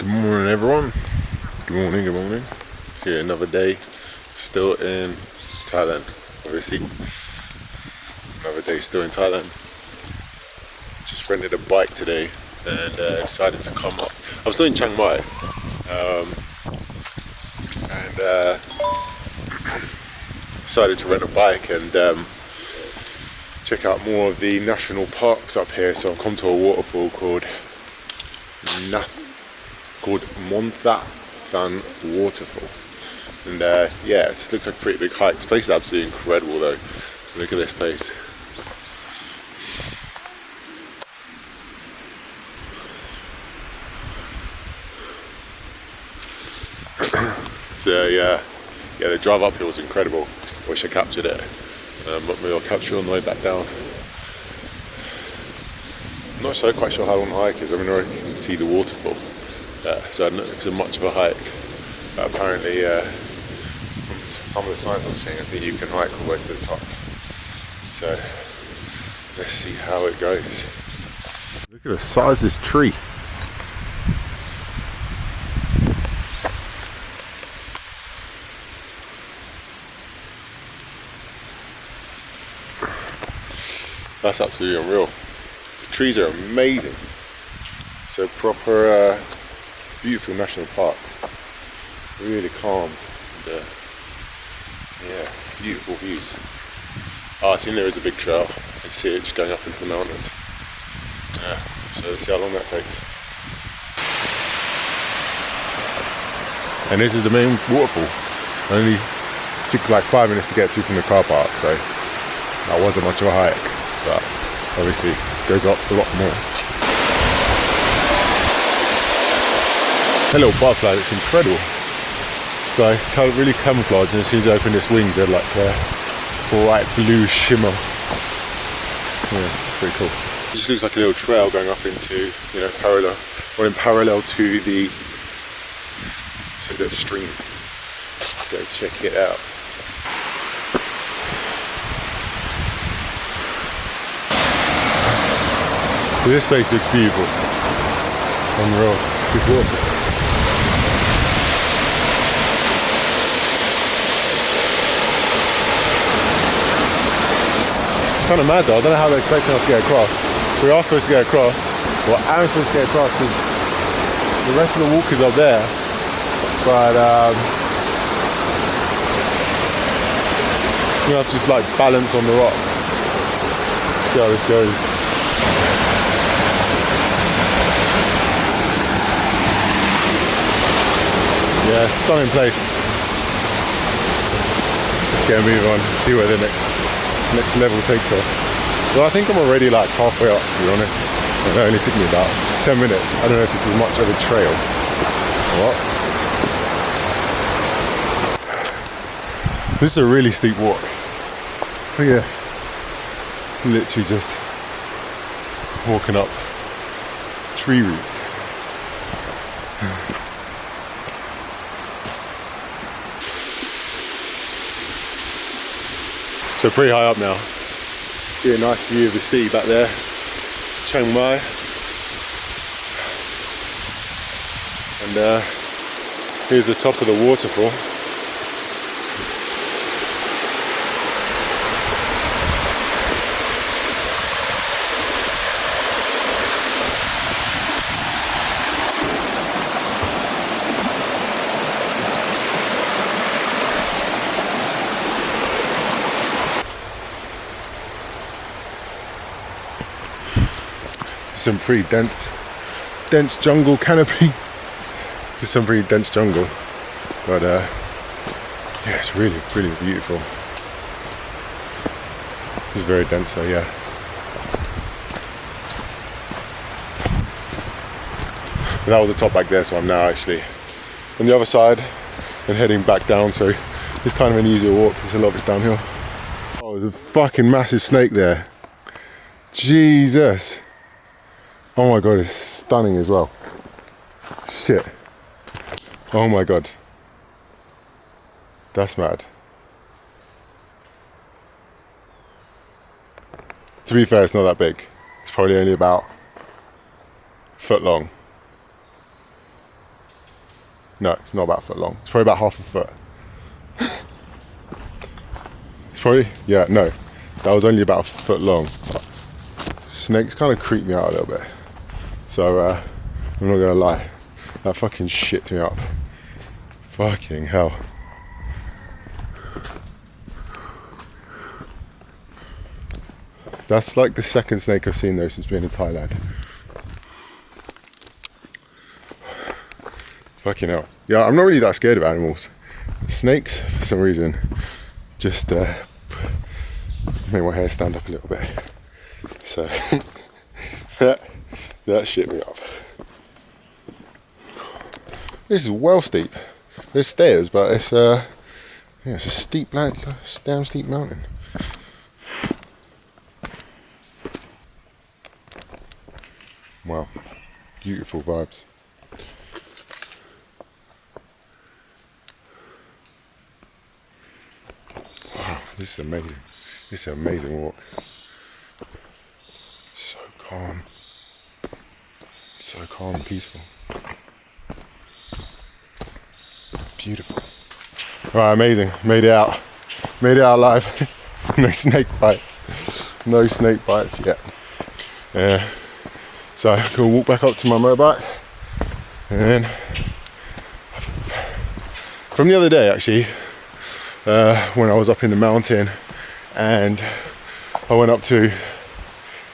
Good morning, everyone. Good morning. Here another day, still in Thailand. Obviously, another day still in Thailand. Just rented a bike today and decided to come up. I was still in Chiang Mai, and decided to rent a bike and check out more of the national parks up here. So I've come to a waterfall called Montha Waterfall, and yeah, it looks like a pretty big hike. This place is absolutely incredible though. Look at this place. So yeah, the drive up here was incredible. Wish I captured it, but maybe I'll capture it on the way back down. I'm not quite sure how long the hike is. I mean, I can see the waterfall, so I don't know if it's much of a hike. But apparently, from some of the signs I'm seeing, I think you can hike all the way to the top. So let's see how it goes. Look at the size of this tree. That's absolutely unreal. The trees are amazing. So proper, beautiful national park. Really calm. And, yeah, beautiful views. Oh, I think there is a big trail. I can see it just going up into the mountains. Yeah, so let's see how long that takes. And this is the main waterfall. Only took like 5 minutes to get to from the car park, so that wasn't much of a hike, but obviously goes up a lot more. That little butterfly looks incredible. It's like really camouflaged, and as soon as I open its wings, they're like a bright blue shimmer. Yeah, pretty cool. It just looks like a little trail going up into, in parallel to the stream. Let's go check it out. So this place looks beautiful. Unreal. Good water. Kind of mad though. I don't know how they're expecting us to get across. We are supposed to get across. Well, I'm supposed to get across because the rest of the walk is up there. But you have to just like balance on the rocks. See how this goes. Yeah, stunning place. Let's get a move on. See where the next level takes us. Well, I think I'm already like halfway up, to be honest. It only took me about 10 minutes. I don't know if this is much of a trail. What? This is a really steep walk. Look at this. Literally just walking up tree roots. So pretty high up now. See a nice view of the sea back there, Chiang Mai. And here's the top of the waterfall. Some pretty dense jungle canopy. There's some pretty dense jungle, but yeah, it's really beautiful. It's very dense though, yeah. But that was the top back there, so I'm now actually on the other side and heading back down. So it's kind of an easier walk because a lot of it's downhill. Oh, there's a fucking massive snake there. Jesus. Oh my god, it's stunning as well. Shit. Oh my god. That's mad. To be fair, it's not that big. It's probably only about a foot long. No, it's not about a foot long. It's probably about half a foot. It's probably, yeah, no. That was only about a foot long. Snakes kind of creep me out a little bit. So, I'm not gonna lie. That fucking shit me up. Fucking hell. That's like the second snake I've seen though since being in Thailand. Fucking hell. Yeah, I'm not really that scared of animals. Snakes, for some reason, just make my hair stand up a little bit. So, that shit me up. This is well steep. There's stairs, but it's yeah, it's a steep, like, damn steep mountain. Wow, beautiful vibes. Wow, this is amazing. This is an amazing walk. So calm. So calm and peaceful. Beautiful. Alright, amazing. Made it out. Made it out alive. No snake bites. No snake bites yet. Yeah. So I'm gonna walk back up to my motorbike, and then from the other day actually, when I was up in the mountain and I went up to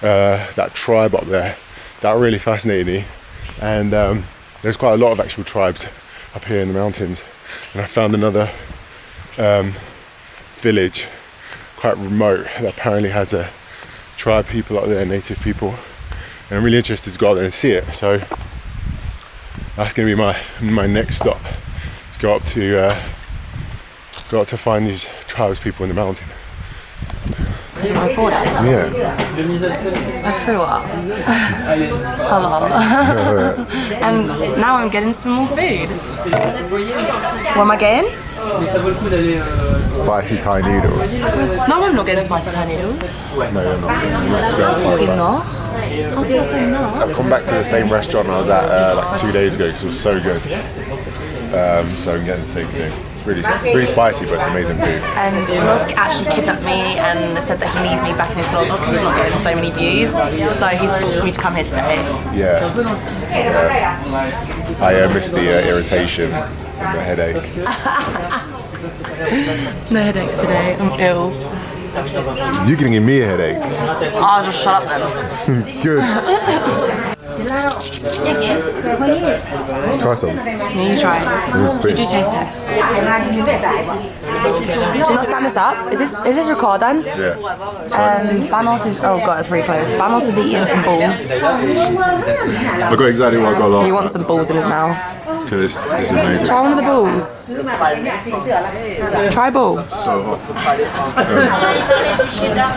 that tribe up there, that really fascinated me. And there's quite a lot of actual tribes up here in the mountains, and I found another village, quite remote, that apparently has a tribe people up there, native people. And I'm really interested to go out there and see it. So that's going to be my next stop. Is go up to find these tribes people in the mountain. Yeah. I threw up a lot. And now I'm getting some more food. What am I getting? Spicy Thai noodles. No, I'm not getting spicy Thai noodles. No, you're not. You're not? I've come back to the same restaurant I was at like 2 days ago because it was so good. So I'm getting the same thing. Really spicy, but it's amazing food. And Ross actually kidnapped me and said that he needs me back in his vlogs because he's not getting so many views. So he's forced me to come here today. Yeah. I missed the irritation and the headache. No headache today. I'm ill. You're gonna give me a headache. I'll just shut up then. Good. Try some. Yeah, you try. You do taste test. Do not stand this up. Is this recording? Yeah. Banos is, oh god, it's really close. Banos is eating some balls. I got exactly what I got last He wants some balls in his mouth. This is amazing. Try one of the balls. Try a ball. So hot.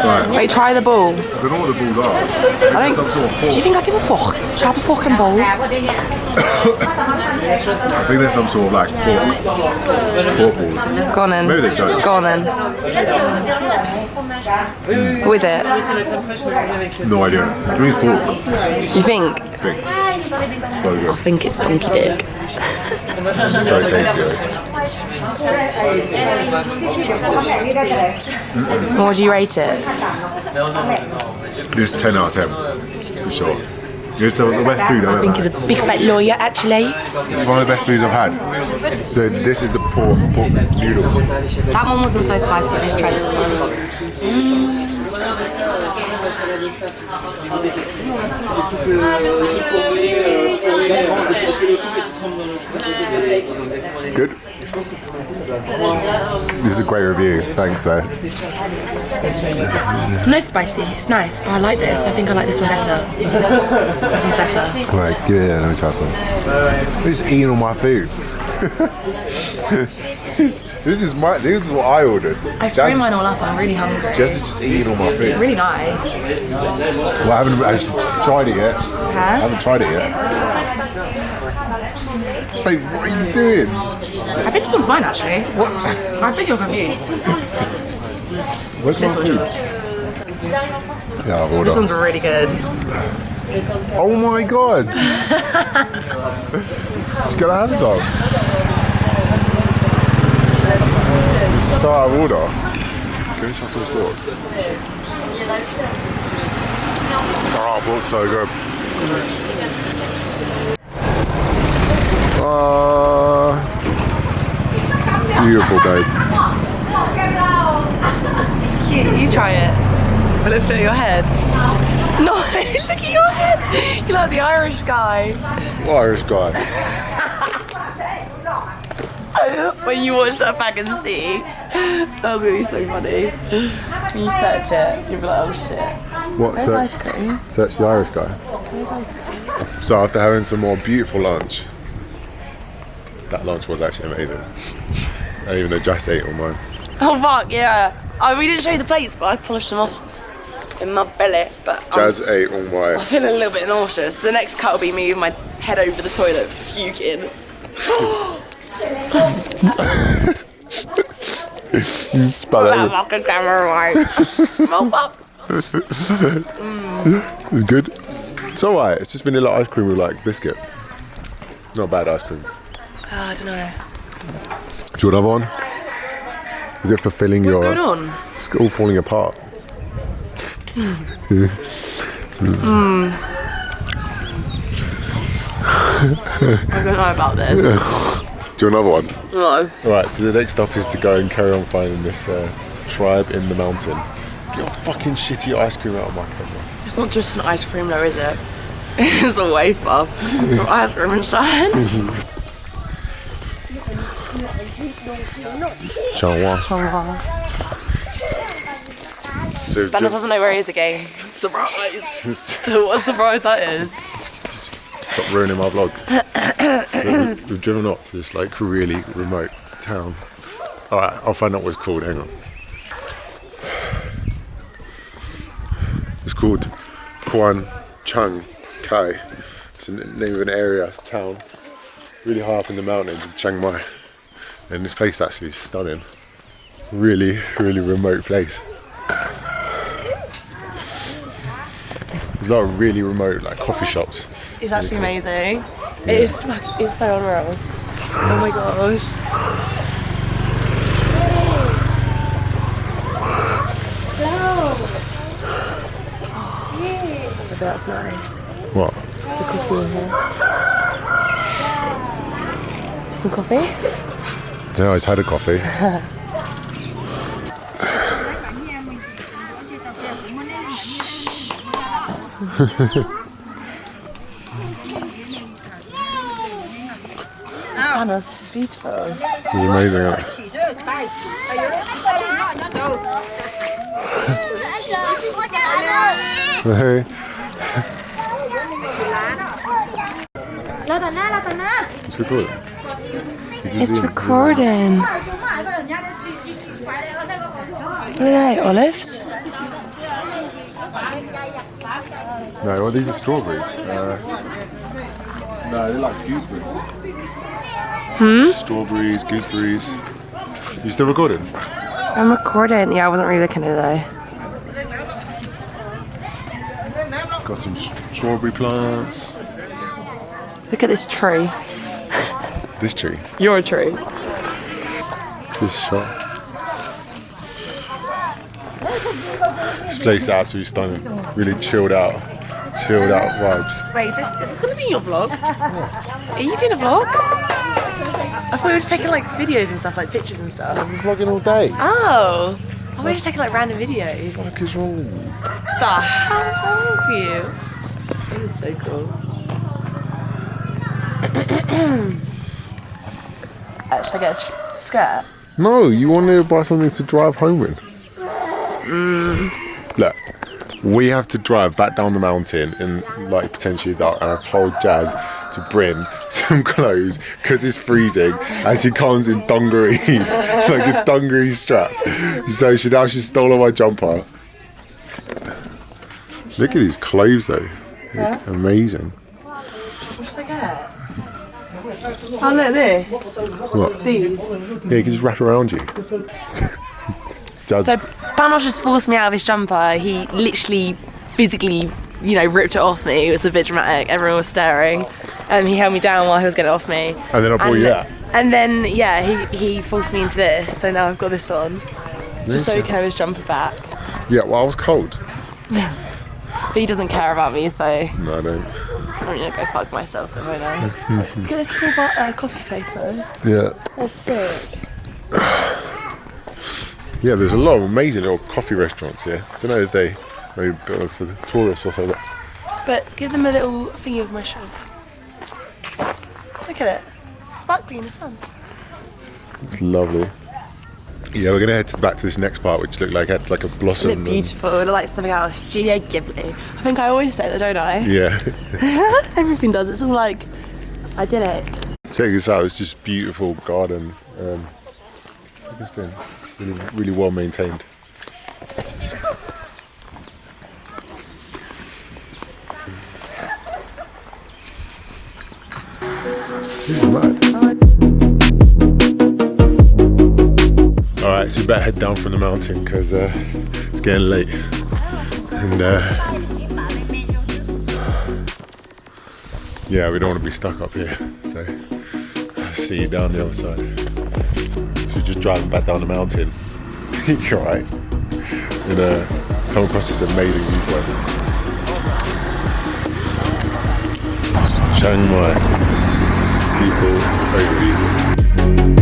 Right. Wait, try the ball. I don't know what the balls are. I don't. Some sort of pork. Do you think I give a fuck? Try the fucking balls. I think there's some sort of like pork balls. Go on then. Maybe they don't. Go on then. What is it? No idea. It means pork. You think? I think. So I good. think it's donkey dick. So tasty. What would you rate it? This is 10 out of 10 for sure. It's the best food I've I ever think had. he's a big fat lawyer actually. This is one of the best foods I've had. So this is the pork noodles. That one wasn't so spicy. Let's try this one. Good. This is a great review. Thanks, guys. No spicy. It's nice. Oh, I like this. I think I like this one better. This one's better. Right, good. Let me try some. Who's eating all my food? This is what I ordered. I threw mine all up. I'm really hungry. Jess is just eating all my food. It's really nice. Well, I haven't actually tried it yet. Huh? I haven't tried it yet. Wait, what are you doing? I think this one's mine actually. What? I think you're confused. Where's This my one's food? yours. Yeah, I've ordered. This one's really good. Oh my god! Just gotta have some. so out of order. Can we try some sauce? Oh, but so good. Beautiful, babe. It's cute. You try it. Will it fit your head? No, look at your head. You're like the Irish guy. What Irish guy? When you watch that back and see, that was gonna be so funny. When you search it, you'll be like, oh shit. What? There's ice cream. Search the Irish guy. There's ice cream. So after having some more beautiful lunch, that lunch was actually amazing. And even though Jess ate all mine. Oh fuck yeah! Oh, we didn't show you the plates, but I polished them off in my belly. But Jazz ate all mine. I'm feeling a little bit nauseous. The next cut will be me with my head over the toilet, puking. You spat That out. fucking camera right. Mop up. It's good. It's alright. It's just vanilla ice cream with like biscuit. Not bad ice cream. I don't know. Do you want another one? Is it fulfilling What's your... going on? It's all falling apart. I don't know about this. Do you want another one? No. Alright, so the next stop is to go and carry on finding this tribe in the mountain. Get your fucking shitty ice cream out of my camera. It's not just an ice cream though, is it? It's a wafer from ice cream inside. Chang Khian. So Bennett doesn't know where he is again. Surprise! What a surprise that is. just stop ruining my vlog. So we've driven up to this like really remote town. Alright, I'll find out what it's called, hang on. It's called Khun Chang Khian. It's the name of an area, town, really high up in the mountains of Chiang Mai. And this place actually is stunning. Really, really remote place. There's a lot of really remote like coffee shops. It's actually amazing. It's so unreal. Oh my gosh. I bet that's nice. What? The coffee in here. Some coffee? I always had a coffee. Anna, this is beautiful. It's amazing, isn't it? Hey. It's recording. It's recording. What are they, olives? No, well, these are strawberries. No, they're like gooseberries. Strawberries, gooseberries. You still recording? I'm recording. Yeah, I wasn't really looking at it though. Got some strawberry plants. Look at this tree. This tree. Your tree. This shot. This place is absolutely stunning. Really chilled out vibes. Wait, is this going to be your vlog? Are you doing a vlog? I thought we were just taking like videos and stuff, like pictures and stuff. I'm vlogging all day. Oh, I thought we were just taking like random videos. What the fuck is wrong with you? The hell's wrong with you? This is so cool. Should I get a skirt? No, you want to buy something to drive home with. Look, we have to drive back down the mountain in like potentially dark, and I told Jazz to bring some clothes because it's freezing and she comes in dungarees, like a dungaree strap. So she stole all my jumper. Look at these clothes though, Yeah. amazing. What should I get? Oh, look at this. What? These. Yeah, you can just wrap around you. Jazz. So Panos just forced me out of his jumper. He literally, physically, ripped it off me. It was a bit dramatic. Everyone was staring. He held me down while he was getting it off me. And then I brought you out. And then, yeah, he forced me into this, so now I've got this on. Just so he can have his jumper back. Yeah, well, I was cold. But he doesn't care about me, so... No, I don't. I'm gonna go fuck myself, won't I? Look at this cool coffee place, though. Yeah. That's sick. Yeah, there's a lot of amazing little coffee restaurants here. I don't know if they maybe for the tourists or something. But give them a little thingy of my shirt. Look at it. It's sparkling in the sun. It's lovely. Yeah, we're gonna head back to this next part, which looked like it's like a blossom. It looked beautiful. It looked like something out of Studio Ghibli. I think I always say that, don't I? Yeah. Everything does. It's all like idyllic. Check this out. It's just beautiful garden. Really, really well maintained. This is mad. Alright, so we better head down from the mountain because it's getting late. And yeah, we don't want to be stuck up here. So I'll see you down the other side. So we're just driving back down the mountain. You're right. And come across this amazing viewpoint. Chiang Mai. Beautiful, very beautiful.